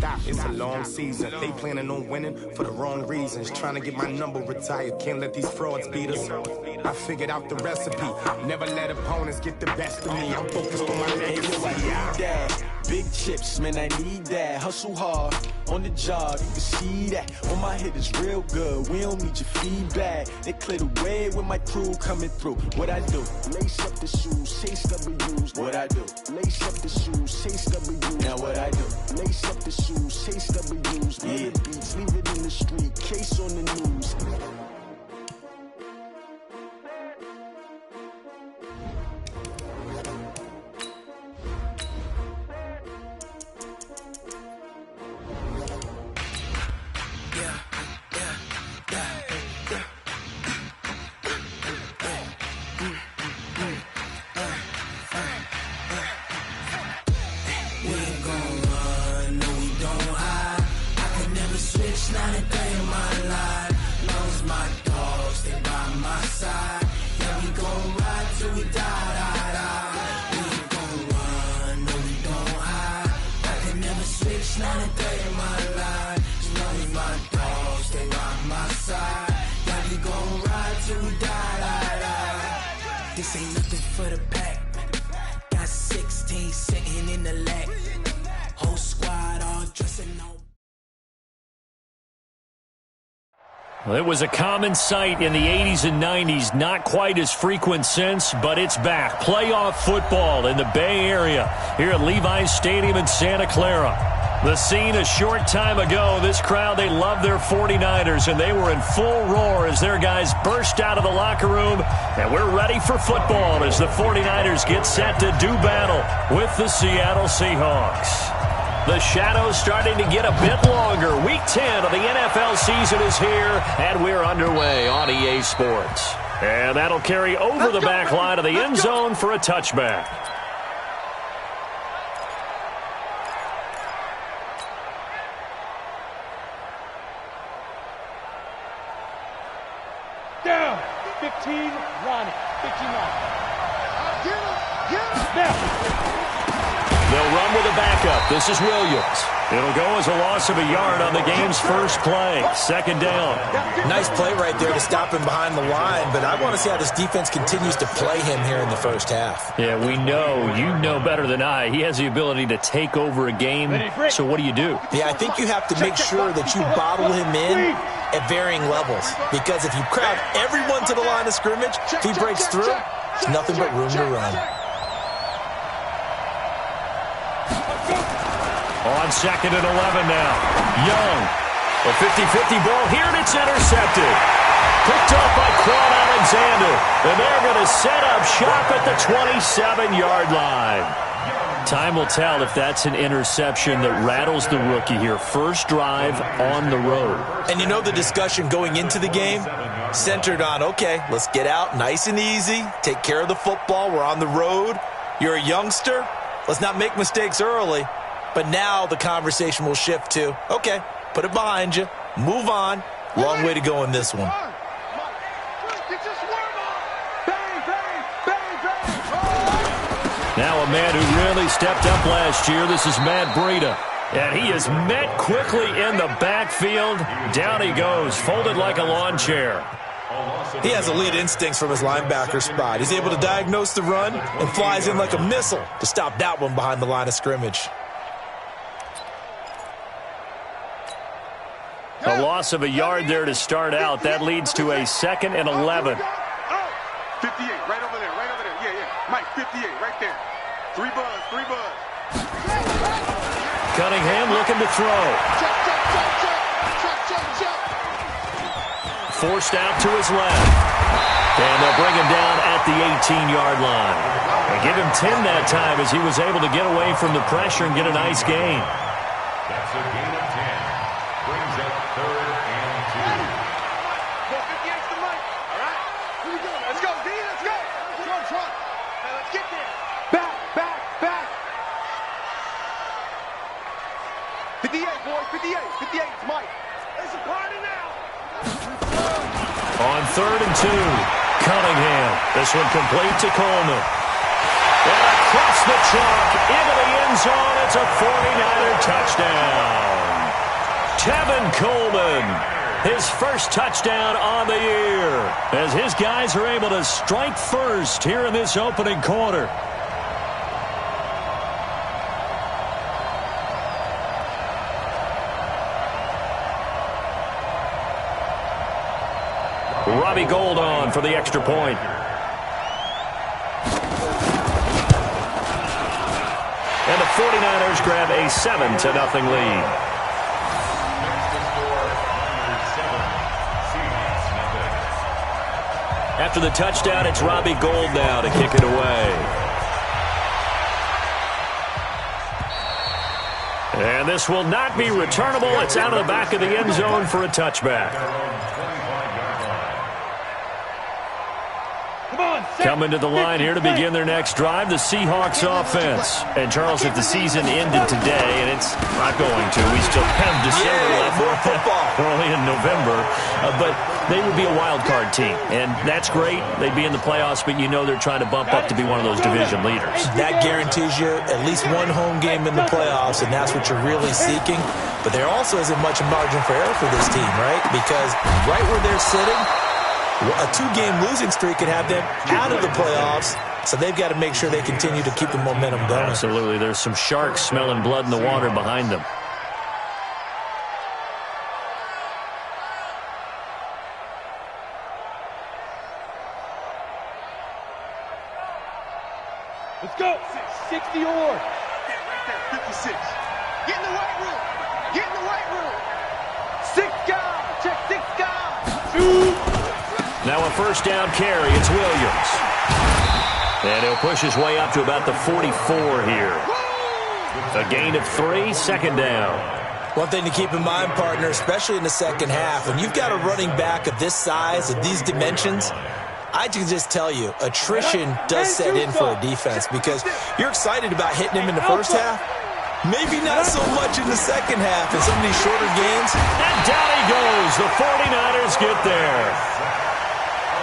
stop. It's a long season. They planning on winning for the wrong reasons. Trying to get my number retired. Can't let these frauds beat us. I figured out the recipe. Never let opponents get the best of me. I'm focused on my legacy. Big chips, man, I need that. Hustle hard on the job, you can see that. On my hit is real good, we don't need your feedback. They clear the way with my crew coming through. What I do? Lace up the shoes, chase W's. What I do? Lace up the shoes, chase W's. Now what I do? Lace up the shoes, chase W's. Yeah, beats, leave it in the street, case on the news. This ain't nothing for the pack. Got 16 sitting in the lag. Whole squad all dressing on. Well, it was a common sight in the 80s and 90s. Not quite as frequent since, but it's back. Playoff football in the Bay Area here at Levi's Stadium in Santa Clara. The scene a short time ago, this crowd, they love their 49ers, and they were in full roar as their guys burst out of the locker room. And we're ready for football as the 49ers get set to do battle with the Seattle Seahawks. The shadows starting to get a bit longer. Week 10 of the NFL season is here, and we're underway on EA Sports. And that'll carry over the back line of the end zone for a touchback. Down. 15, Ronnie. 15 Ronnie. Now. They'll run with a backup. This is Williams. It'll go as a loss of a yard on the game's first play. Second down. Nice play right there to stop him behind the line, but I want to see how this defense continues to play him here in the first half. Yeah, we know. You know better than I. He has the ability to take over a game. So what do you do? Yeah, I think you have to make sure that you bottle him in at varying levels, because if you crowd everyone to the line of scrimmage, if he breaks through, there's nothing but room to run. On second and 11 now. Young. A 50-50 ball here, and it's intercepted. Picked up by Quan Alexander. And they're going to set up shop at the 27-yard line. Time will tell if that's an interception that rattles the rookie here. First drive on the road. And you know the discussion going into the game? Centered on, okay, let's get out nice and easy. Take care of the football. We're on the road. You're a youngster. Let's not make mistakes early. But now the conversation will shift to, okay, put it behind you. Move on. Long way to go in this one. Now a man who really stepped up last year. This is Matt Breida. And he is met quickly in the backfield. Down he goes, folded like a lawn chair. He has elite instincts from his linebacker spot. He's able to diagnose the run and flies in like a missile to stop that one behind the line of scrimmage. A loss of a yard there to start out. That leads to a second and 11. 58, right over there, right over there. Yeah. Mike, 58, right there. Three buzz. Cunningham looking to throw. Forced out to his left. And they'll bring him down at the 18-yard line. And give him 10 that time as he was able to get away from the pressure and get a nice gain. That's a gain of 10. Brings up 3rd and 2. 58's the money. All right? Here we go. Let's go, D. Let's go. Trot. Now let's get there. Back. 58, boys. 58. 58's Mike. It's a party now. On 3rd and 2, Cunningham. This one complete to Coleman. And across the chalk into the end zone. It's a 49er touchdown. Tevin Coleman, his first touchdown on the year, as his guys are able to strike first here in this opening quarter. Robbie Gould on for the extra point. And the 49ers grab a 7-0 lead. After the touchdown, it's Robbie Gould now to kick it away. And this will not be returnable. It's out of the back of the end zone for a touchback. Coming to the line here to begin their next drive, the Seahawks offense. And, Charles, if the season ended today, and it's not going to, we still have December left. More football. Early in November. But they would be a wild card team. And that's great. They'd be in the playoffs, but you know they're trying to bump up to be one of those division leaders. That guarantees you at least one home game in the playoffs, and that's what you're really seeking. But there also isn't much margin for error for this team, right? Because right where they're sitting, a 2-game losing streak could have them out of the playoffs, so they've got to make sure they continue to keep the momentum going. Absolutely. There's some sharks smelling blood in the water behind them. Let's go. 60 or. Right there, 56. Get in the weight room. Get in the weight room. 6 guys. Check 6 guys. Now a first down carry. It's Williams. And he'll push his way up to about the 44 here. A gain of 3, second down. One thing to keep in mind, partner, especially in the second half, when you've got a running back of this size, of these dimensions, I can just tell you, attrition does set in for a defense because you're excited about hitting him in the first half. Maybe not so much in the second half in some of these shorter games. And down he goes. The 49ers get there.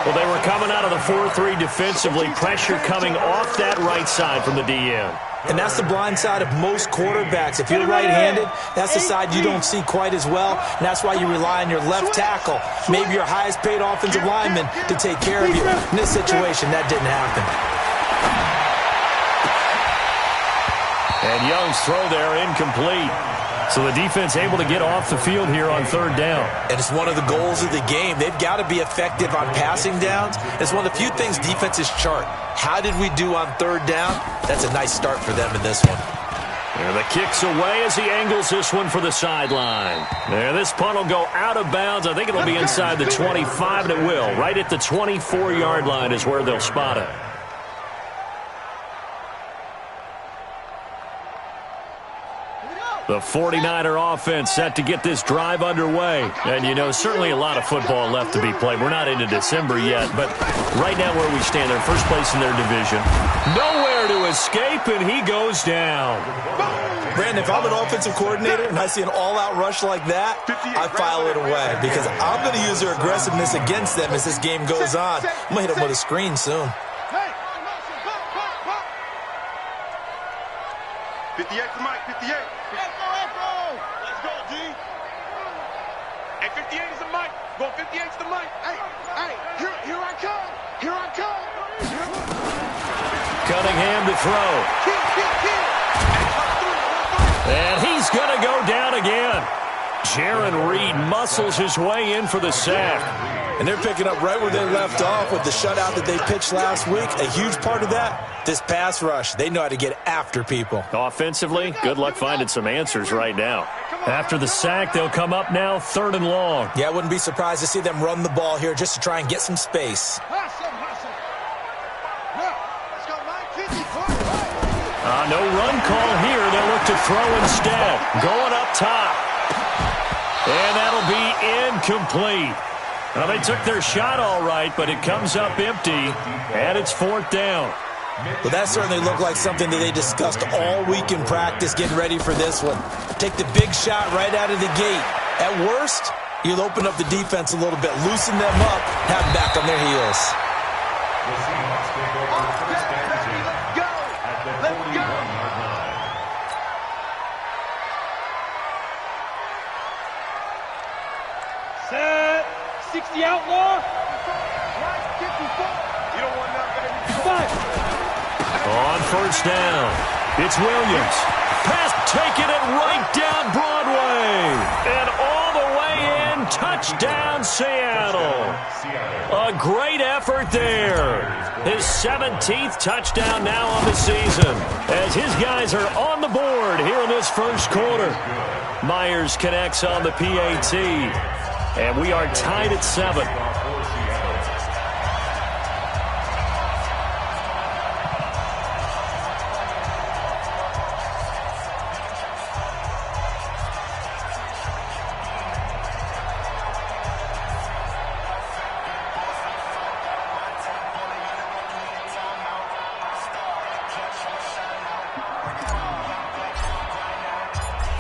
Well, they were coming out of the 4-3 defensively. Pressure coming off that right side from the DM. And that's the blind side of most quarterbacks. If you're right-handed, that's the side you don't see quite as well. And that's why you rely on your left tackle, maybe your highest-paid offensive lineman, to take care of you. In this situation, that didn't happen. And Young's throw there incomplete. So the defense able to get off the field here on third down. And it's one of the goals of the game. They've got to be effective on passing downs. It's one of the few things defenses chart. How did we do on third down? That's a nice start for them in this one. And the kick's away as he angles this one for the sideline. And this punt will go out of bounds. I think it'll be inside the 25, and it will. Right at the 24-yard line is where they'll spot it. The 49er offense set to get this drive underway. And, you know, certainly a lot of football left to be played. We're not into December yet, but right now where we stand, they're first place in their division. Nowhere to escape, and he goes down. Brandon, if I'm an offensive coordinator and I see an all-out rush like that, I file it away because I'm going to use their aggressiveness against them as this game goes on. I'm going to hit them with a screen soon. 58 to Mike, 58. Let's go, G. Hey, 58 is the Mike. Go 58 is the Mike. Hey, here I come. Here I come. Cunningham to throw. And he's going to go down again. Jaron Reed muscles his way in for the sack. And they're picking up right where they left off with the shutout that they pitched last week. A huge part of that, this pass rush. They know how to get after people. Offensively, good luck finding some answers right now. After the sack, they'll come up now 3rd and long. Yeah, I wouldn't be surprised to see them run the ball here just to try and get some space. No run call here. They'll look to throw instead. Going up top. And that'll be incomplete. Well, they took their shot all right, but it comes up empty, and it's 4th down. Well, that certainly looked like something that they discussed all week in practice, getting ready for this one. Take the big shot right out of the gate. At worst, you'll open up the defense a little bit, loosen them up, have them back on their heels. 60 outlaw. You don't want that, baby. On first down, it's Williams. Pass taking it right down Broadway. And all the way in, touchdown Seattle. A great effort there. His 17th touchdown now on the season, as his guys are on the board here in this first quarter. Myers connects on the PAT, and we are tied at 7.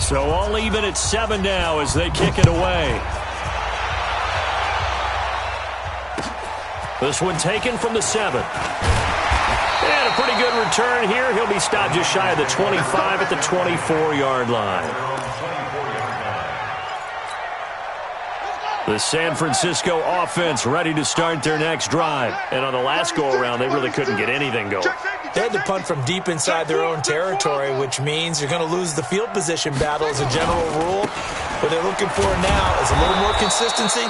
So all even at 7 now as they kick it away. This one taken from the 7. And a pretty good return here. He'll be stopped just shy of the 25 at the 24-yard line. The San Francisco offense ready to start their next drive. And on the last go-around, they really couldn't get anything going. They had to punt from deep inside their own territory, which means you're going to lose the field position battle as a general rule. What they're looking for now is a little more consistency,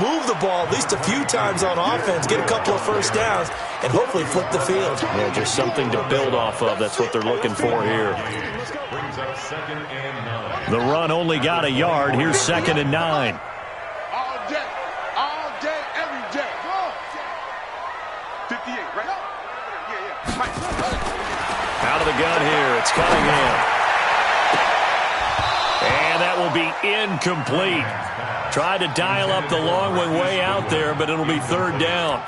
move the ball at least a few times on offense, get a couple of first downs, and hopefully flip the field. Yeah, just something to build off of. That's what they're looking for here. The run only got a yard. Here's 2nd and 9. All day, every day. 58, right? Out of the gun here, it's Cunningham. And that will be incomplete. Tried to dial up the long one way out there, but it'll be 3rd down.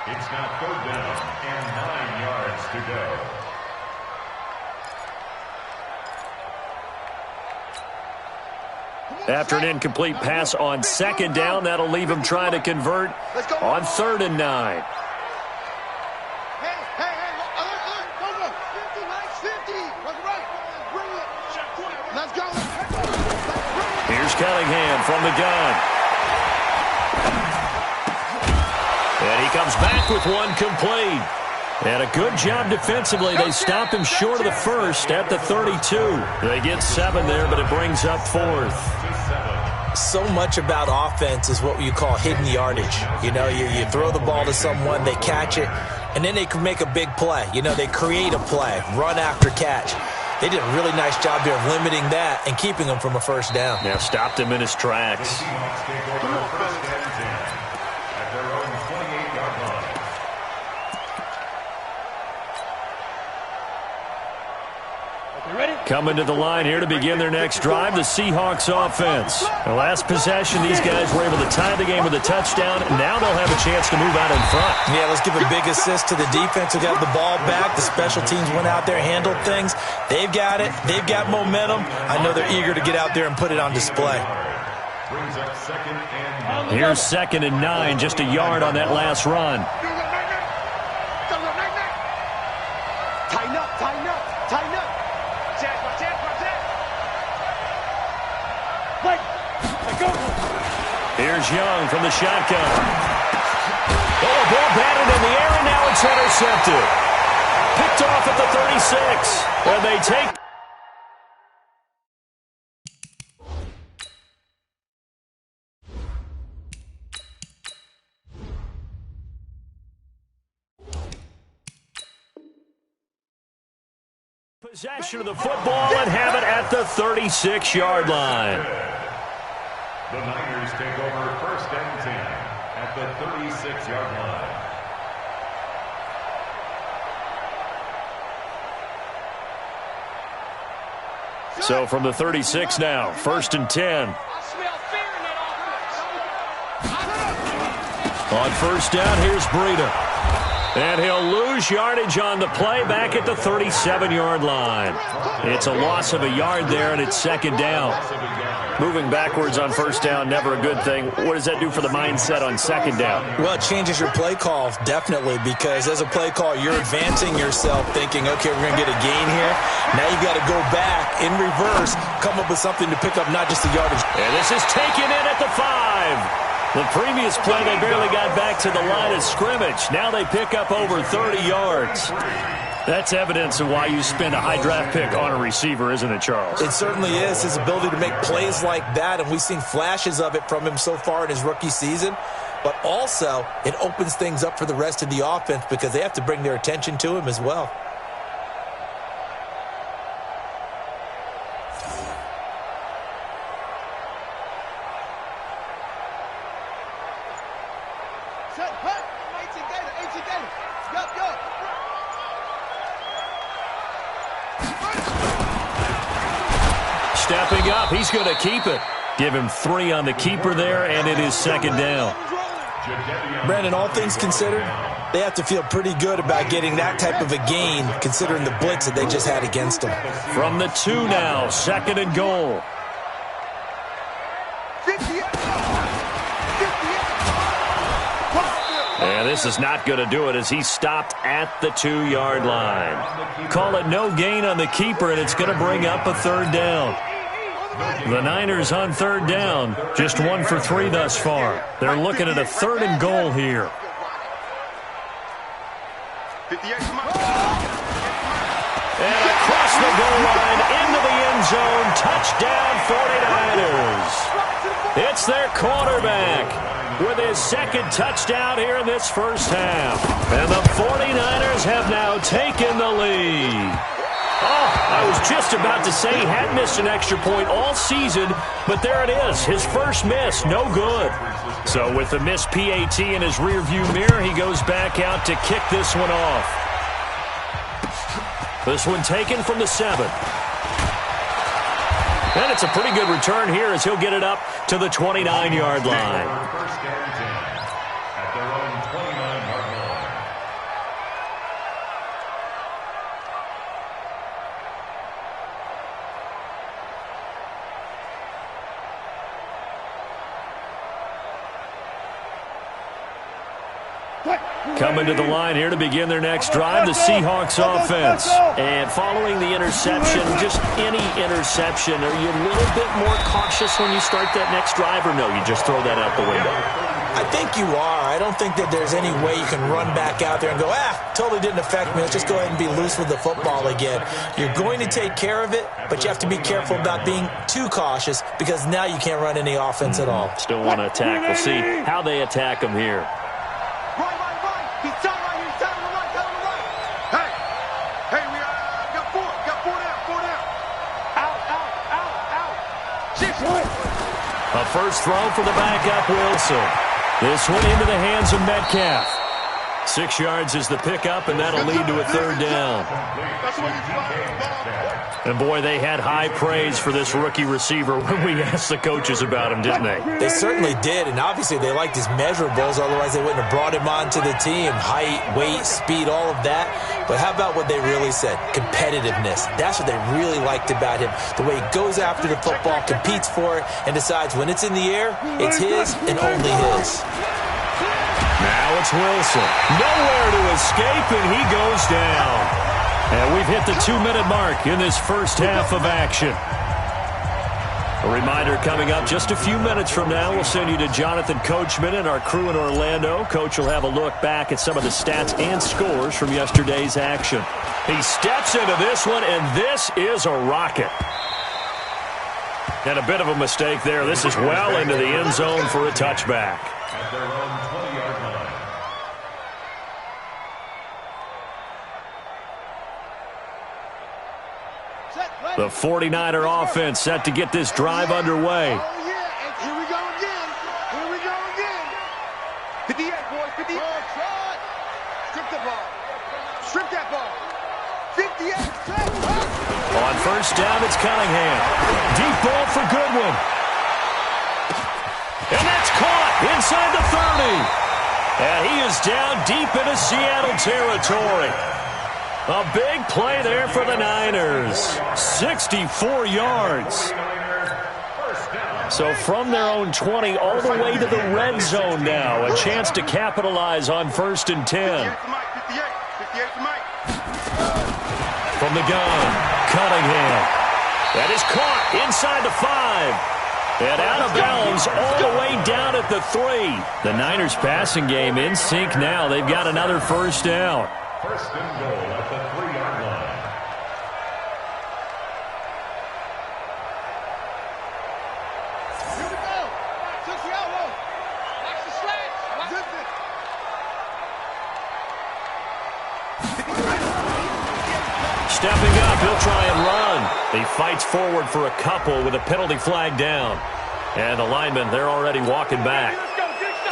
It's now 3rd down and 9 yards to go. After an incomplete pass on 2nd down, that'll leave him trying to convert on 3rd and 9. Here's Cunningham from the gun. And he comes back with one complete. And a good job defensively. They stopped him short of the first at the 32. They get 7 there, but it brings up 4th. So much about offense is what you call hidden yardage. You know, you throw the ball to someone, they catch it, and then they can make a big play. You know, they create a play, run after catch. They did a really nice job there of limiting that and keeping him from a first down. Yeah, stopped him in his tracks. Coming to the line here to begin their next drive, the Seahawks offense. The last possession, these guys were able to tie the game with a touchdown, and now they'll have a chance to move out in front. Yeah, let's give a big assist to the defense who got the ball back. The special teams went out there, handled things. They've got it. They've got momentum. I know they're eager to get out there and put it on display. Here's 2nd and 9, just a yard on that last run. Tighten up, tighten up, tighten up. Here's Young from the shotgun. Oh, a ball batted in the air, and now it's intercepted. Picked off at the 36. And they take... possession of the football and have it at the 36-yard line. The Niners take over 1st and 10 at the 36-yard line. So from the 36 now, 1st and 10. On 1st down, here's Breida. And he'll lose yardage on the play back at the 37-yard line. It's a loss of a yard there, and it's 2nd down. Moving backwards on 1st down, never a good thing. What does that do for the mindset on 2nd down? Well, it changes your play call, definitely, because as a play call, you're advancing yourself thinking, okay, we're going to get a gain here. Now you've got to go back in reverse, come up with something to pick up not just the yardage. And this is taken in at the 5. The previous play, they barely got back to the line of scrimmage. Now they pick up over 30 yards. That's evidence of why you spend a high draft pick on a receiver, isn't it, Charles? It certainly is. His ability to make plays like that, and we've seen flashes of it from him so far in his rookie season. But also, it opens things up for the rest of the offense because they have to bring their attention to him as well. Stepping up, he's going to keep it. Give him 3 on the keeper there, and it is second down. Brandon, all things considered, they have to feel pretty good about getting that type of a gain considering the blitz that they just had against them. From the 2 now, second and goal. And this is not going to do it as he stopped at the 2-yard line. Call it no gain on the keeper, and it's going to bring up a third down. The Niners on third down, just 1 for 3 thus far. They're looking at a third and goal here. And across the goal line, into the end zone, touchdown 49ers. It's their quarterback with his second touchdown here in this first half. And the 49ers have now taken the lead. Oh, I was just about to say he had missed an extra point all season, but there it is, his first miss, no good. So with the missed PAT in his rearview mirror, he goes back out to kick this one off. This one taken from the 7. And it's a pretty good return here as he'll get it up to the 29-yard line. First down 10 at their own 29-yard line. Coming to the line here to begin their next drive, the Seahawks offense. And following the interception, just any interception, are you a little bit more cautious when you start that next drive, or no, you just throw that out the window? I think you are. I don't think that there's any way you can run back out there and go, totally didn't affect me. Let's just go ahead and be loose with the football again. You're going to take care of it, but you have to be careful about being too cautious because now you can't run any offense at all. Still want to attack. We'll see how they attack him here. He's down right here. He's down on the right. Down on the right. Hey, we got 4. Got 4 down. Out. 6. A first throw for the backup, Wilson. This one into the hands of Metcalf. 6 yards is the pickup, and that'll lead to a third down. And, boy, they had high praise for this rookie receiver when we asked the coaches about him, didn't they? They certainly did, and obviously they liked his measurables. Otherwise, they wouldn't have brought him onto the team. Height, weight, speed, all of that. But how about what they really said? Competitiveness. That's what they really liked about him. The way he goes after the football, competes for it, and decides when it's in the air, it's his and only his. Now it's Wilson. Nowhere to escape, and he goes down. And we've hit the 2-minute mark in this first half of action. A reminder coming up just a few minutes from now, we'll send you to Jonathan Coachman and our crew in Orlando. Coach will have a look back at some of the stats and scores from yesterday's action. He steps into this one, and this is a rocket. And a bit of a mistake there. This is well into the end zone for a touchback. At their own 20-yard line. The 49er offense set to get this drive underway. Oh, yeah. And here we go again. 58, boys. 58. Strip the ball. Strip that ball. 58. On first down, it's Cunningham. Deep ball for Goodwin. And that's caught inside the 30. And he is down deep into Seattle territory. A big play there for the Niners. 64 yards. So from their own 20 all the way to the red zone now. A chance to capitalize on 1st and 10. 58 to Mike. From the gun, Cunningham. That is caught inside the 5. And out of bounds all the way down at the 3. The Niners passing game in sync now. They've got another first down. First and goal at the 3-yard line. Stepping up, he'll try and run. He fights forward for a couple with a penalty flag down. And the linemen, they're already walking back.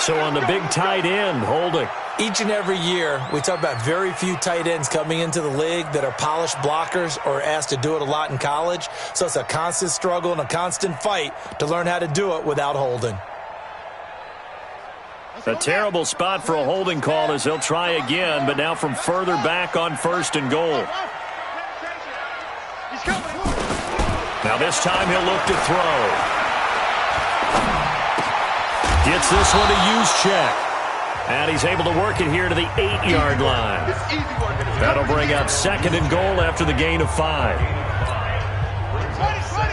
So on the big tight end, holding. Each and every year, we talk about very few tight ends coming into the league that are polished blockers or asked to do it a lot in college. So it's a constant struggle and a constant fight to learn how to do it without holding. A terrible spot for a holding call as they'll try again, but now from further back on first and goal. Now this time he'll look to throw. Gets this one to use check. And he's able to work it here to the 8-yard line. That'll bring up second and goal after the gain of 5.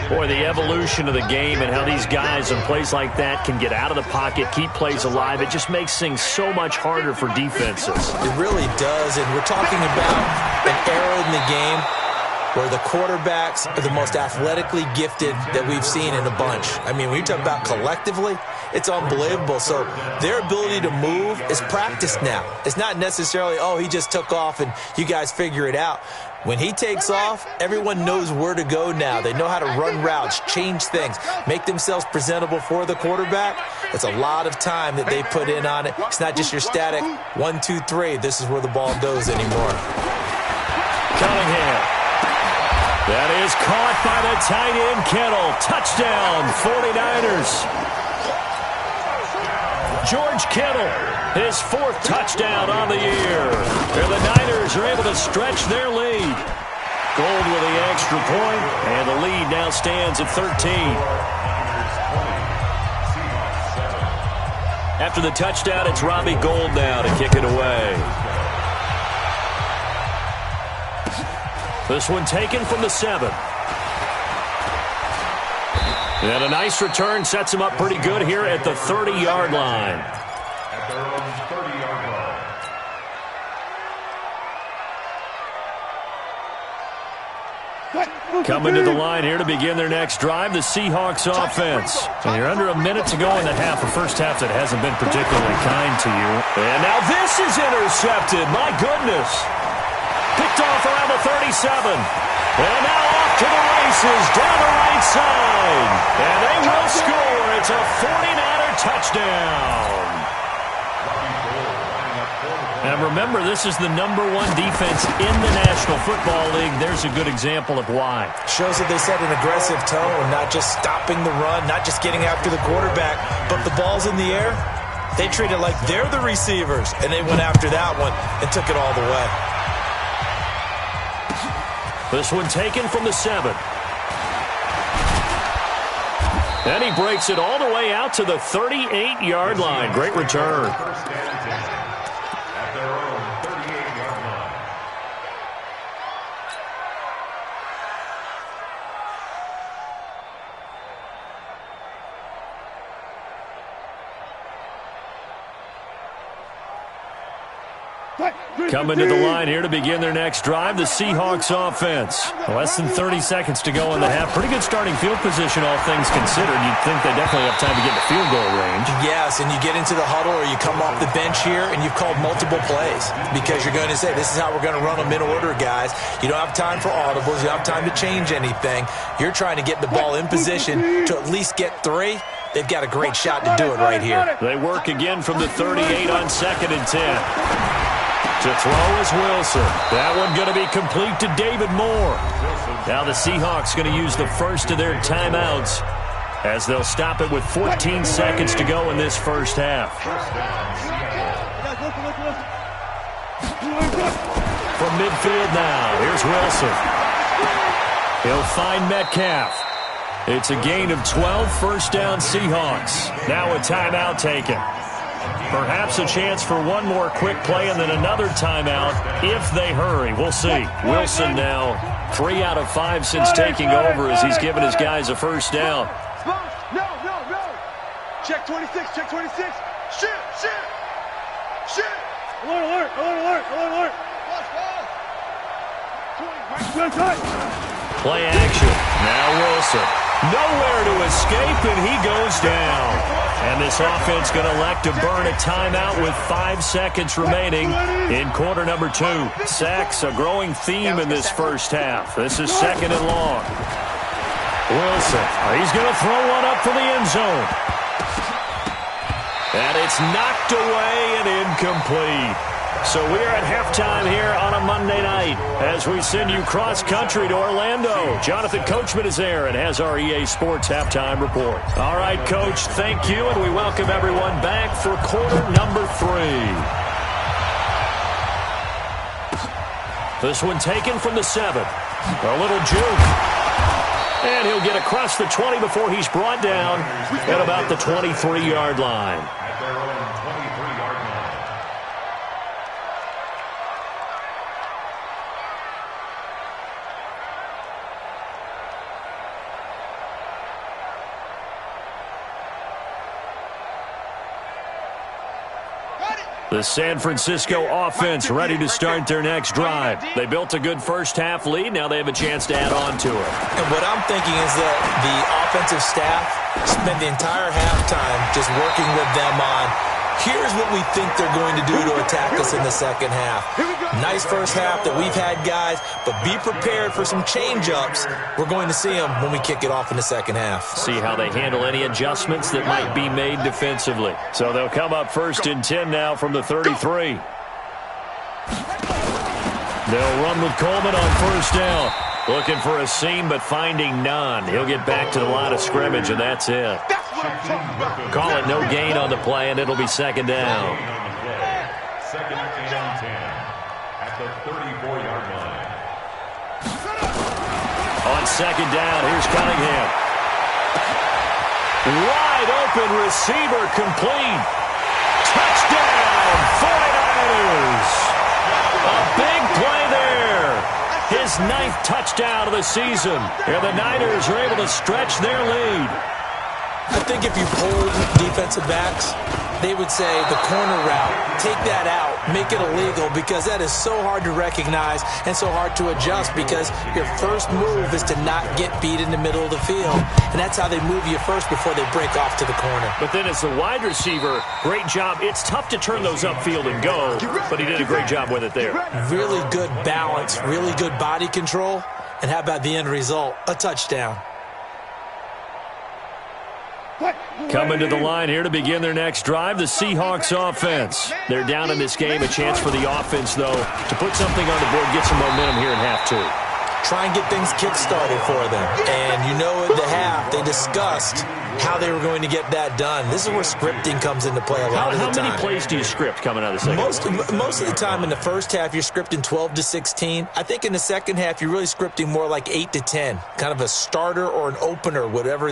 Boy, the evolution of the game and how these guys in plays like that can get out of the pocket, keep plays alive, it just makes things so much harder for defenses. It really does, and we're talking about an era in the game where the quarterbacks are the most athletically gifted that we've seen in a bunch. I mean, when you talk about collectively, it's unbelievable. So their ability to move is practiced now. It's not necessarily, oh, he just took off and you guys figure it out. When he takes off, everyone knows where to go now. They know how to run routes, change things, make themselves presentable for the quarterback. It's a lot of time that they put in on it. It's not just your static 1, 2, 3. This is where the ball goes anymore. Cunningham. That is caught by the tight end, Kittle. Touchdown, 49ers. George Kittle, his 4th touchdown on the year. And the Niners are able to stretch their lead. Gold with the extra point, and the lead now stands at 13. After the touchdown, it's Robbie Gould now to kick it away. This one taken from the 7. And a nice return sets him up pretty good here at the 30-yard line. At their own 30-yard line. Coming to the line here to begin their next drive, the Seahawks offense. And you're under a minute to go in the half, a first half that hasn't been particularly kind to you. And now this is intercepted. My goodness. Picked off around the 37. And now off to the races down the right side. And they will score. It's a 49er touchdown. And remember, this is the #1 defense in the National Football League. There's a good example of why. Shows that they set an aggressive tone, not just stopping the run, not just getting after the quarterback, but the ball's in the air. They treat it like they're the receivers, and they went after that one and took it all the way. This one taken from the 7. And he breaks it all the way out to the 38-yard line. Great return. At their own 38-yard line. Coming to the line here to begin their next drive, the Seahawks offense. Less than 30 seconds to go in the half. Pretty good starting field position, all things considered. You'd think they definitely have time to get to field goal range. Yes, and you get into the huddle or you come off the bench here and you've called multiple plays because you're going to say, this is how we're going to run them in order, guys. You don't have time for audibles. You don't have time to change anything. You're trying to get the ball in position to at least get 3. They've got a great shot to do it right here. They work again from the 38 on 2nd and 10. To throw is Wilson. That one going to be complete to David Moore. Now the Seahawks going to use the first of their timeouts as they'll stop it with 14 seconds to go in this first half. From midfield now, here's Wilson. He'll find Metcalf. It's a gain of 12, first down Seahawks. Now a timeout taken. Perhaps a chance for one more quick play and then another timeout if they hurry. We'll see. Wilson now 3 out of 5 since taking over as he's given his guys a first down. Check 26, check 26. Shit, shit, shit. Alert, alert, alert, alert, alert, alert. Play action. Now Wilson. Nowhere to escape, and he goes down. And this offense going to elect to burn a timeout with 5 seconds remaining in quarter number 2. Sacks, a growing theme in this first half. This is 2nd and long. Wilson, he's going to throw one up for the end zone. And it's knocked away and incomplete. So we are at halftime here on a Monday night as we send you cross-country to Orlando. Jonathan Coachman is there and has our EA Sports halftime report. All right, Coach, thank you, and we welcome everyone back for quarter number 3. This one taken from the 7. A little juke. And he'll get across the 20 before he's brought down at about the 23-yard line. At their own 23-yard line. The San Francisco offense ready to start their next drive. They built a good first-half lead. Now they have a chance to add on to it. And what I'm thinking is that the offensive staff spend the entire halftime just working with them on, here's what we think they're going to do to attack us in the second half. Nice first half that we've had, guys, but be prepared for some change-ups. We're going to see them when we kick it off in the second half. See how they handle any adjustments that might be made defensively. So they'll come up 1st and 10 now from the 33. They'll run with Coleman on 1st down. Looking for a seam, but finding none. He'll get back to the line of scrimmage, and that's it. Call it no gain on the play, and it'll be 2nd down. 2nd and 10 at the 34-yard line. On 2nd down, here's Cunningham. Wide open receiver complete. Touchdown, 49ers. A big play there. His 9th touchdown of the season. And the Niners are able to stretch their lead. I think if you polled defensive backs, they would say the corner route, take that out, make it illegal, because that is so hard to recognize and so hard to adjust, because your first move is to not get beat in the middle of the field. And that's how they move you first before they break off to the corner. But then as the wide receiver, great job. It's tough to turn those upfield and go, but he did a great job with it there. Really good balance, really good body control. And how about the end result? A touchdown. Coming to the line here to begin their next drive, the Seahawks offense. They're down in this game. A chance for the offense, though, to put something on the board, get some momentum here in half 2. Try and get things kick-started for them. And you know at the half, they discussed how they were going to get that done. This is where scripting comes into play a lot of the time. How many plays do you script coming out of the second half? Most of the time in the first half, you're scripting 12 to 16. I think in the second half, you're really scripting more like 8 to 10. Kind of a starter or an opener, whatever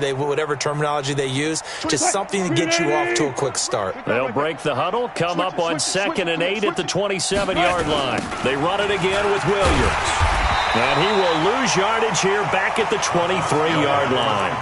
terminology they use. Just something to get you off to a quick start. They'll break the huddle, come up on 2nd and 8 at the 27-yard line. They run it again with Williams. And he will lose yardage here back at the 23-yard line.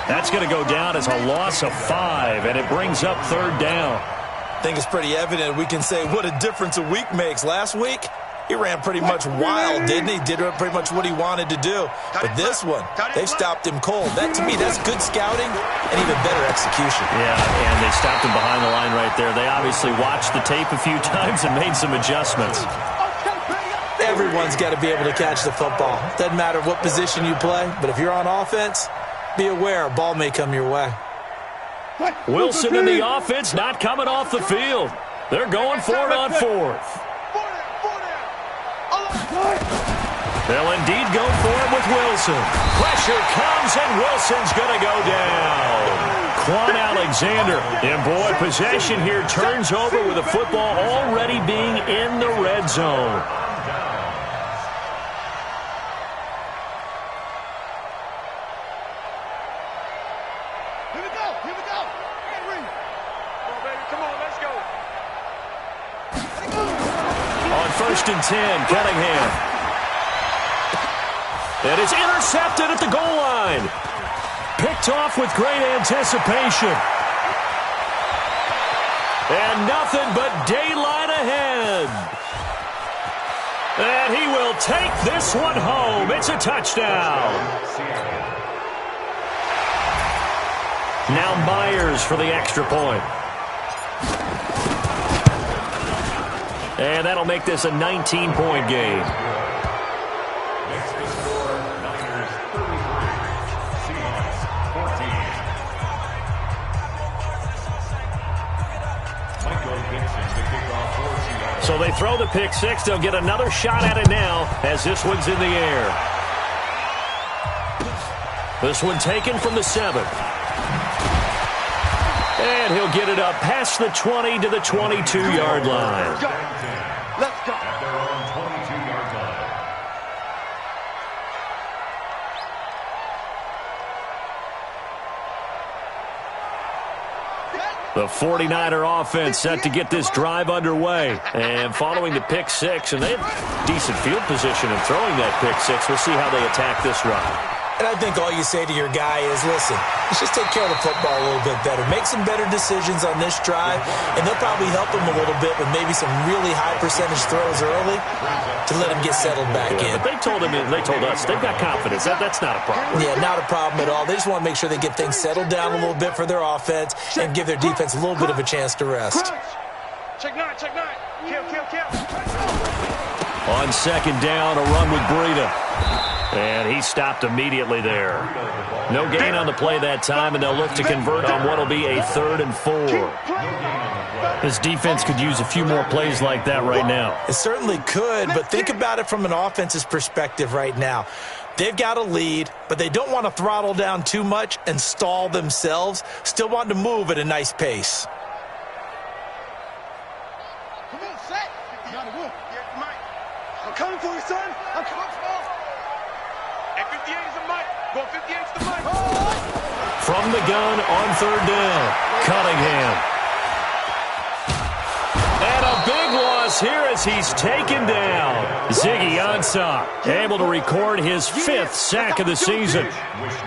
That's going to go down as a loss of 5, and it brings up 3rd down. I think it's pretty evident we can say what a difference a week makes. Last week, he ran pretty much wild, didn't he? Did pretty much what he wanted to do. But this one, they've stopped him cold. That, to me, that's good scouting and even better execution. Yeah, and they stopped him behind the line right there. They obviously watched the tape a few times and made some adjustments. Everyone's got to be able to catch the football. Doesn't matter what position you play, but if you're on offense, be aware a ball may come your way. Wilson and the offense not coming off the field. They're going for it on 4th. They'll indeed go for it with Wilson. Pressure comes, and Wilson's going to go down. Quan Alexander, and boy, possession here turns over with the football already being in the red zone. On 1st and 10, Cunningham. And it's intercepted at the goal line. Picked off with great anticipation. And nothing but daylight ahead. And he will take this one home. It's a touchdown. Now Myers for the extra point. And that'll make this a 19-point game. Makes the score Niners 33, Seahawks 14. Michael Vincent, the kickoff for Seattle. So they throw the pick six. They'll get another shot at it now as this one's in the air. This one taken from the 7. And he'll get it up past the 20 to the 22-yard line. Let's go. At their own 22-yard line. The 49er offense set to get this drive underway. And following the pick six, and they have decent field position in throwing that pick six. We'll see how they attack this drive. And I think all you say to your guy is, listen, let's just take care of the football a little bit better. Make some better decisions on this drive, and they'll probably help him a little bit with maybe some really high percentage throws early to let him get settled back in. But they told us, they've got confidence. That's not a problem. Yeah, not a problem at all. They just want to make sure they get things settled down a little bit for their offense and give their defense a little bit of a chance to rest. Check nine. Kill. On second down, a run with Breida. And he stopped immediately there. No gain on the play that time, and they'll look to convert on what will be a 3rd and 4. This defense could use a few more plays like that right now. It certainly could, but think about it from an offense's perspective right now. They've got a lead, but they don't want to throttle down too much and stall themselves. Still want to move at a nice pace. Come on, set. You gotta go. Yeah, Mike. I'm coming for you, son. I'm coming for you. And 58 is a Mike. Going 58 is the Mike. From the gun on 3rd down, Cunningham. And a big loss here as he's taken down. Ziggy Ansah able to record his 5th sack of the season.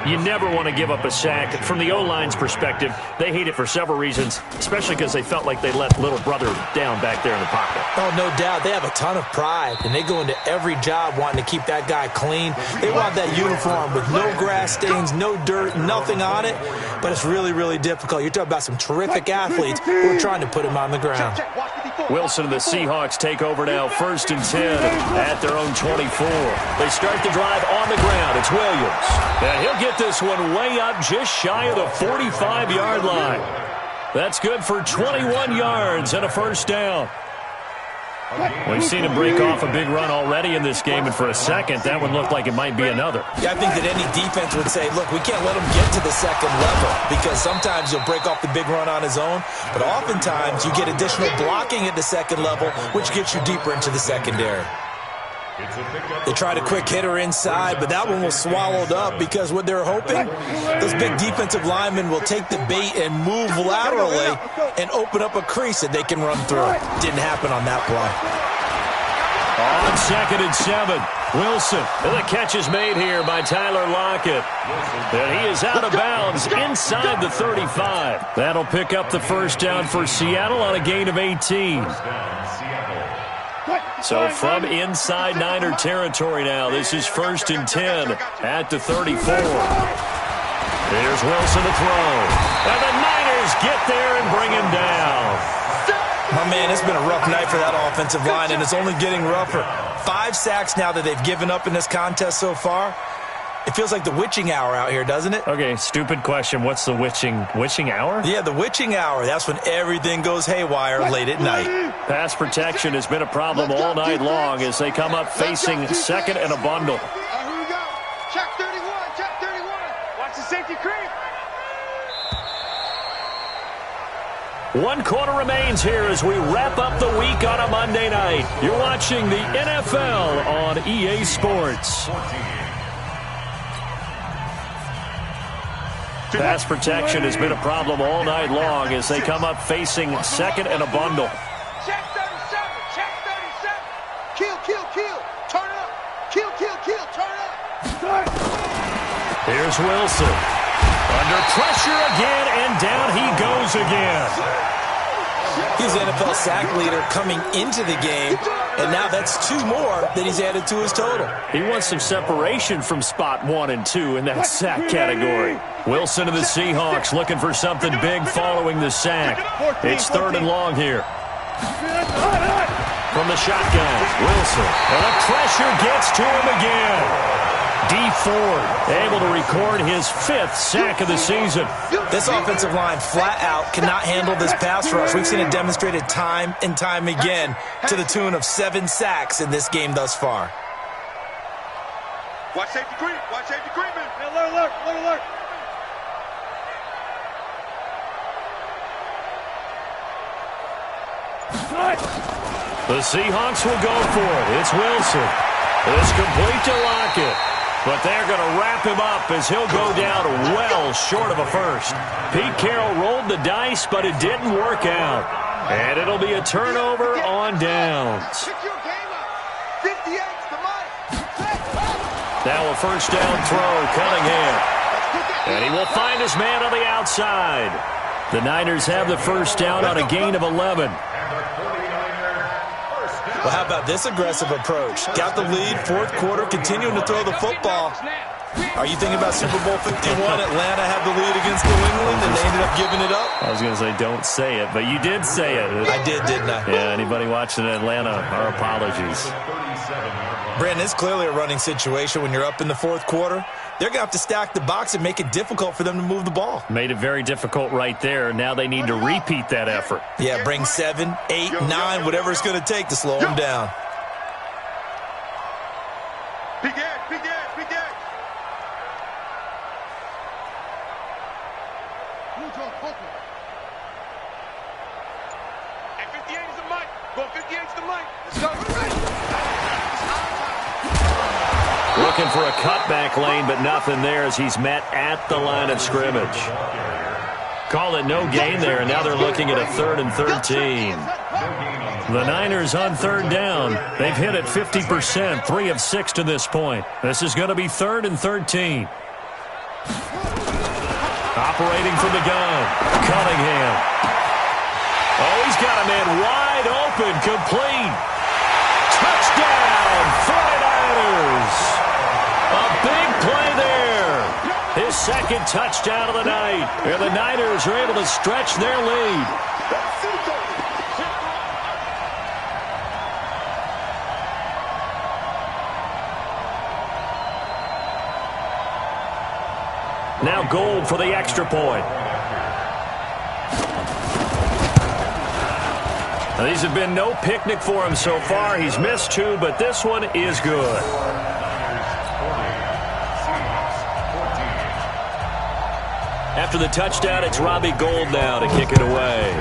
You never want to give up a sack. From the O-line's perspective, they hate it for several reasons, especially because they felt like they let little brother down back there in the pocket. Oh, no doubt. They have a ton of pride, and they go into every job wanting to keep that guy clean. They want that uniform with no grass stains, no dirt, nothing on it, but it's really, really difficult. You're talking about some terrific athletes who are trying to put him on the ground. Wilson and the Seahawks take over now, 1st and 10 at their own 24. They start the drive on the ground. It's Williams. And he'll get this one way up just shy of the 45-yard line. That's good for 21 yards and a 1st down. We've seen him break off a big run already in this game, and for a second, that one looked like it might be another. Yeah, I think that any defense would say, look, we can't let him get to the second level, because sometimes he'll break off the big run on his own, but oftentimes you get additional blocking at the second level, which gets you deeper into the secondary. They tried a quick hitter inside, but that one was swallowed up because what they're hoping, those big defensive linemen will take the bait and move laterally and open up a crease that they can run through. Didn't happen on that play. On 2nd and 7, Wilson. And the catch is made here by Tyler Lockett. And he is out of bounds inside the 35. That'll pick up the 1st down for Seattle on a gain of 18. So from inside Niner territory now, this is 1st and 10 at the 34. Here's Wilson to throw. And the Niners get there and bring him down. My man, it's been a rough night for that offensive line, and it's only getting rougher. 5 sacks now that they've given up in this contest so far. It feels like the witching hour out here, doesn't it? Okay, stupid question. What's the witching hour? Yeah, the witching hour. That's when everything goes haywire late at night. Pass protection has been a problem all night long as they come up facing 2nd and a bundle. Here we go. Check 31. Watch the safety creep. 1 quarter remains here as we wrap up the week on a Monday night. You're watching the NFL on EA Sports. Pass protection has been a problem all night long as they come up facing 2nd and a bundle. Check 37. Kill. Turn up. Kill. Turn up. Here's Wilson. Under pressure again, and down he goes again. He's the NFL sack leader coming into the game, and now that's 2 more that he's added to his total. He wants some separation from spot 1 and 2 in that sack category. Wilson of the Seahawks looking for something big following the sack. It's 3rd and long here. From the shotgun, Wilson. And the pressure gets to him again. D. Ford able to record his 5th sack of the season. This offensive line flat out cannot handle this pass rush. We've seen it demonstrated time and time again to the tune of 7 sacks in this game thus far. Watch safety creep. Watch safety creeping. Alert, alert, alert, alert. The Seahawks will go for it. It's Wilson. It's complete to Lockett. But they're going to wrap him up as he'll go down well short of a first. Pete Carroll rolled the dice, but it didn't work out. And it'll be a turnover on downs. Now a first down throw, Cunningham. And he will find his man on the outside. The Niners have the first down on a gain of 11. Well, how about this aggressive approach? Got the lead, 4th quarter, continuing to throw the football. Are you thinking about Super Bowl 51? Atlanta had the lead against New England, and they ended up giving it up? I was going to say don't say it, but you did say it. I did, didn't I? Yeah, anybody watching Atlanta, our apologies. Brandon, it's clearly a running situation when you're up in the 4th quarter. They're going to have to stack the box and make it difficult for them to move the ball. Made it very difficult right there. Now they need to repeat that effort. Yeah, bring 7, 8, 9, whatever it's going to take to slow them down. Big edge, big edge, big edge. And 58 is the mic. Go 58 is the mic. Let's go. Looking for a cutback lane, but nothing there as he's met at the line of scrimmage. Call it no gain there, and now they're looking at a 3rd and 13. The Niners on 3rd down. They've hit it 50%, 3 of 6 to this point. This is going to be 3rd and 13. Operating from the gun, Cunningham. Oh, he's got a man wide open, complete. Touchdown, 49ers. A big play there. His 2nd touchdown of the night. And the Niners are able to stretch their lead. Now Gold for the extra point. Now, these have been no picnic for him so far. He's missed 2, but this one is good. After the touchdown, it's Robbie Gould now to kick it away.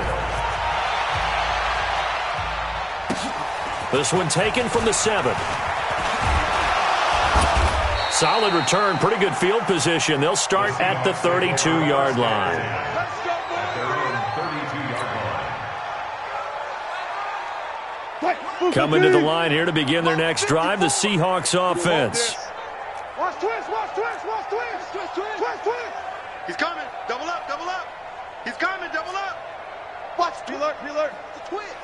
This one taken from the 7. Solid return, pretty good field position. They'll start at the 32-yard line. Coming to the line here to begin their next drive, the Seahawks offense. Watch twist, watch twist, watch twist, twist, twist, twist, twist. He's coming. Double up, double up. He's coming, double up. Watch. Alert, alert. The twist.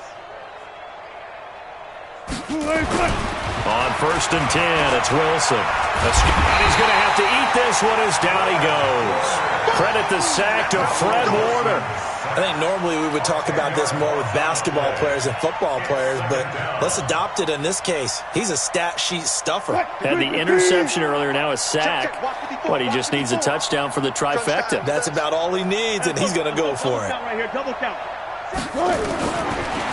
On 1st and 10, it's Wilson. And he's going to have to eat this one as down he goes. Credit the sack to Fred Warner. I think normally we would talk about this more with basketball players and football players, but let's adopt it in this case. He's a stat sheet stuffer. Had the interception earlier, now a sack. What, he just needs a touchdown for the trifecta. That's about all he needs, and he's going to go for it.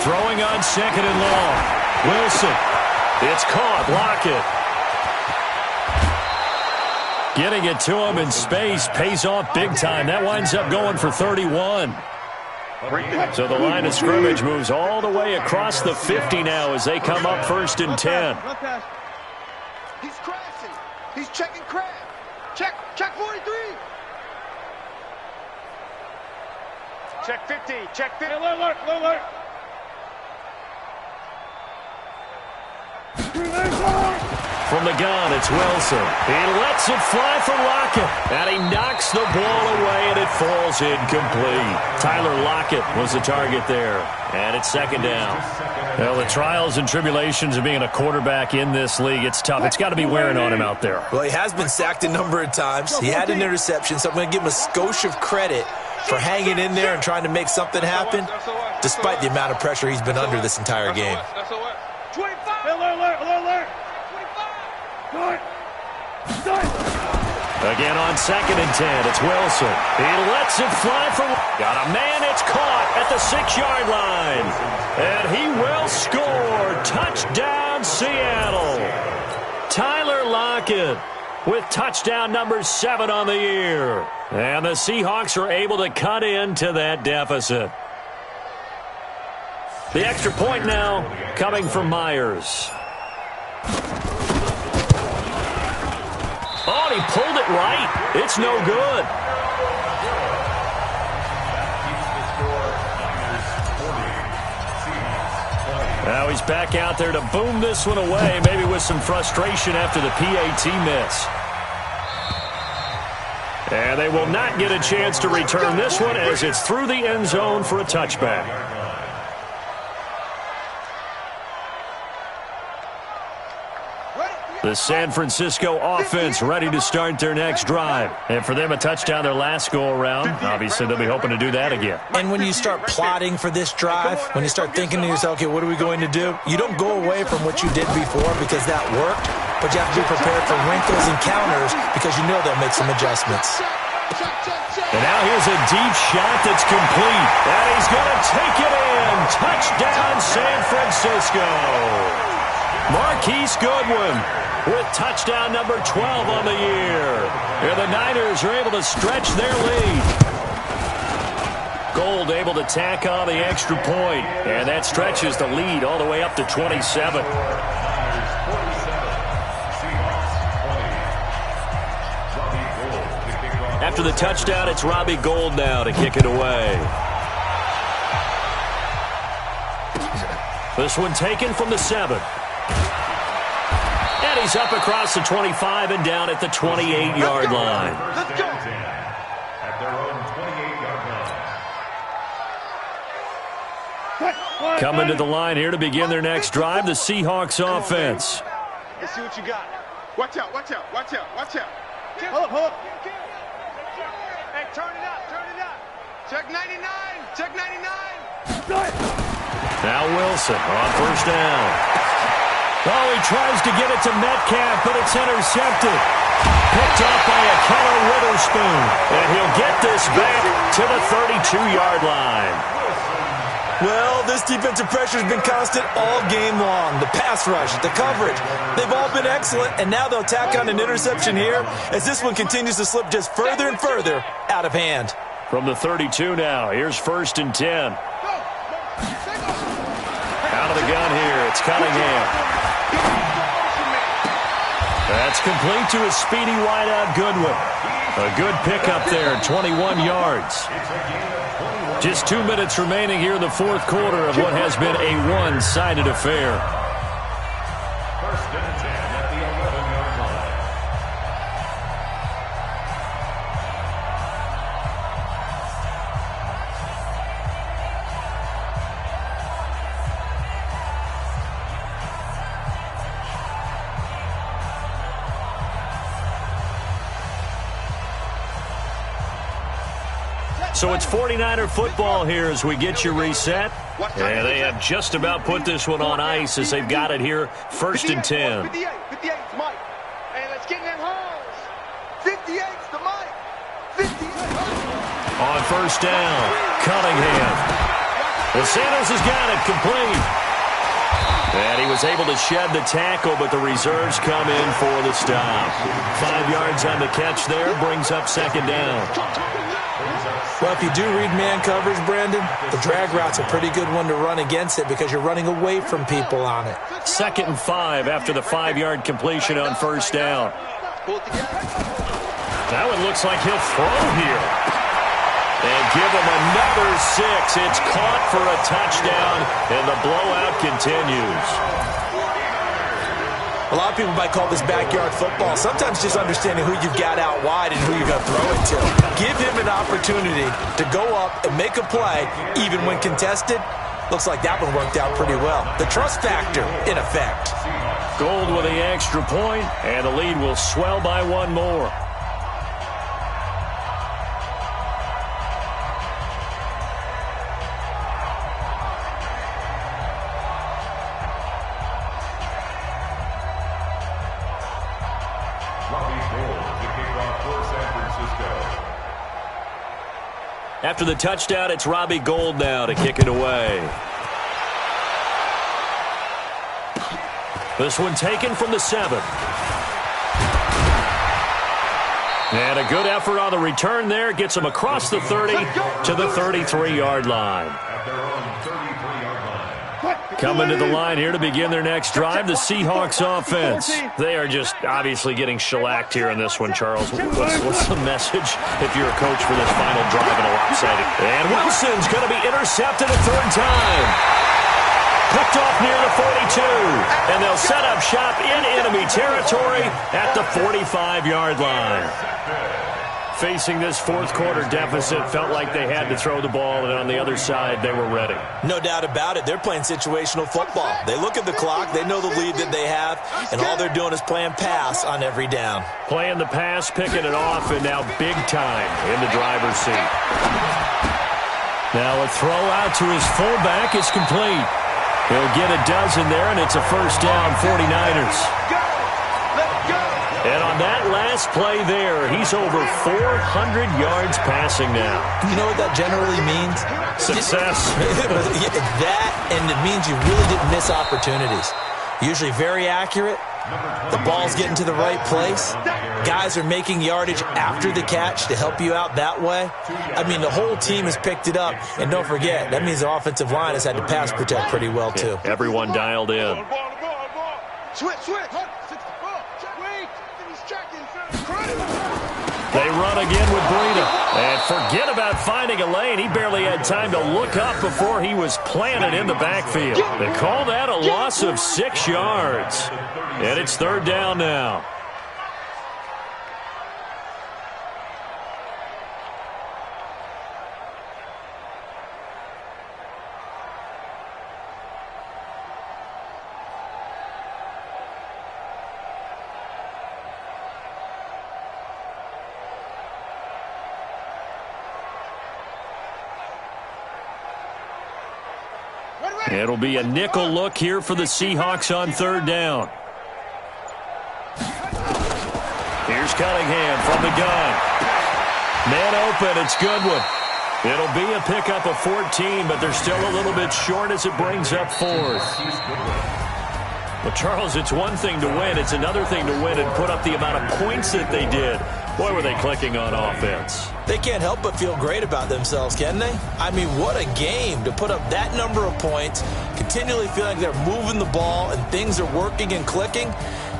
Throwing on 2nd and long. Wilson. It's caught. Lockett. Getting it to him in space pays off big time. That winds up going for 31. So the line of scrimmage moves all the way across the 50 now as they come up 1st and 10. He's crashing. He's checking crash. Check 43. Check 50. Check 50. Alert, alert. From From the gun, it's Wilson. He lets it fly for Lockett. And he knocks the ball away, and it falls incomplete. Tyler Lockett was the target there. And it's second down. Well, the trials and tribulations of being a quarterback in this league, it's tough. It's got to be wearing on him out there. Well, he has been sacked a number of times. He had an interception, so I'm going to give him a skosh of credit for hanging in there and trying to make something happen, despite the amount of pressure he's been under this entire game. 25. Alert. 25. Again on 2nd and 10, it's Wilson. He lets it fly for... Got a man, it's caught at the 6-yard line. And he will score. Touchdown, Seattle. Tyler Lockett with touchdown number 7 on the year. And the Seahawks are able to cut into that deficit. The extra point now coming from Myers. Oh, he pulled it right. It's no good. Now he's back out there to boom this one away, maybe with some frustration after the PAT miss. And they will not get a chance to return this one as it's through the end zone for a touchback. The San Francisco offense ready to start their next drive. And for them, a touchdown their last go-around. Obviously, they'll be hoping to do that again. And when you start plotting for this drive, when you start thinking to yourself, okay, what are we going to do? You don't go away from what you did before because that worked, but you have to be prepared for wrinkles and counters because you know they'll make some adjustments. And now here's a deep shot that's complete. And he's going to take it in. Touchdown, San Francisco. Marquise Goodwin with touchdown number 12 on the year. And the Niners are able to stretch their lead. Gold able to tack on the extra point. And that stretches the lead all the way up to 27. After the touchdown, it's Robbie Gould now to kick it away. This one taken from the 7. And he's up across the 25 and down at the 28-yard line. Let's go. At their own 28-yard line. Coming to the line here to begin their next drive, the Seahawks offense. Let's see what you got. Watch out. Hold up. Hey, turn it up. Check 99. Now Wilson on first down. Oh, he tries to get it to Metcalf, but it's intercepted. Picked off by a Keller Witherspoon. And he'll get this back to the 32-yard line. Well, this defensive pressure has been constant all game long. The pass rush, the coverage, they've all been excellent, and now they'll tack on an interception here as this one continues to slip just further and further out of hand. From the 32 now, here's 1st and 10. Out of the gun here, it's Cunningham. That's complete to a speedy wideout Goodwin. A good pickup there, 21 yards. Just 2 minutes remaining here in the fourth quarter of what has been a one-sided affair. 1st and 10 at the 11-yard line. So it's 49er football here as we get you reset. And they have just about put this one on ice as they've got it here, 1st and 10. 58's Mike. Hey, let's get in them holes. 58's the Mike. 58. On first down, Cunningham. Well, Santos has got it complete. And he was able to shed the tackle, but the reserves come in for the stop. 5 yards on the catch there, brings up 2nd down. Well, if you do read man coverage, Brandon, the drag route's a pretty good one to run against it because you're running away from people on it. 2nd and 5 after the 5-yard completion on first down. That one looks like he'll throw here. And give him another 6. It's caught for a touchdown, and the blowout continues. A lot of people might call this backyard football. Sometimes just understanding who you've got out wide and who you're going to throw it to. Give him an opportunity to go up and make a play, even when contested. Looks like that one worked out pretty well. The trust factor, in effect. Gold with the extra point, and the lead will swell by one more. After the touchdown, it's Robbie Gould now to kick it away. This one taken from the 7. And a good effort on the return there. Gets him across the 30 to the 33-yard line. Coming to the line here to begin their next drive, the Seahawks offense. They are just obviously getting shellacked here in this one, Charles. What's the message if you're a coach for this final drive in a lopsided? And Wilson's going to be intercepted a third time. Picked off near the 42. And they'll set up shop in enemy territory at the 45-yard line. Facing this fourth quarter deficit, felt like they had to throw the ball, and on the other side, they were ready. No doubt about it. They're playing situational football. They look at the clock, they know the lead that they have, and all they're doing is playing pass on every down. Playing the pass, picking it off, and now big time in the driver's seat. Now a throw out to his fullback is complete. He'll get a dozen there, and it's a first down, 49ers. And on that last play there, he's over 400 yards passing now. You know what that generally means? Success. That, and it means you really didn't miss opportunities. Usually very accurate. The ball's getting to the right place. Guys are making yardage after the catch to help you out that way. I mean, the whole team has picked it up. And don't forget, that means the offensive line has had to pass protect pretty well, too. Yeah, everyone dialed in. Switch. They run again with Breida. And forget about finding a lane. He barely had time to look up before he was planted in the backfield. They call that a loss of 6 yards. And it's third down now. It'll be a nickel look here for the Seahawks on third down. Here's Cunningham from the gun. Man open, it's Goodwin. It'll be a pickup of 14, but they're still a little bit short as it brings up fourth. Well, Charles, it's one thing to win. It's another thing to win and put up the amount of points that they did. Boy, were they clicking on offense. They can't help but feel great about themselves, can they? I mean, what a game to put up that number of points, continually feeling like they're moving the ball and things are working and clicking.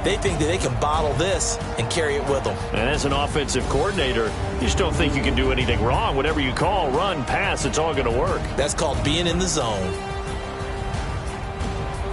They think that they can bottle this and carry it with them. And as an offensive coordinator, you just don't think you can do anything wrong. Whatever you call, run, pass, it's all going to work. That's called being in the zone.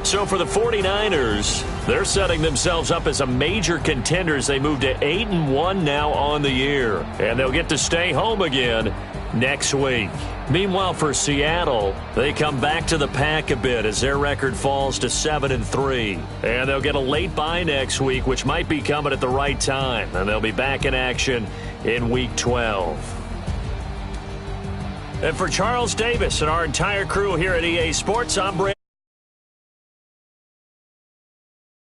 So for the 49ers, they're setting themselves up as a major contender as they move to 8-1 now on the year. And they'll get to stay home again next week. Meanwhile, for Seattle, they come back to the pack a bit as their record falls to 7-3. And they'll get a late bye next week, which might be coming at the right time. And they'll be back in action in Week 12. And for Charles Davis and our entire crew here at EA Sports, I'm Brandon.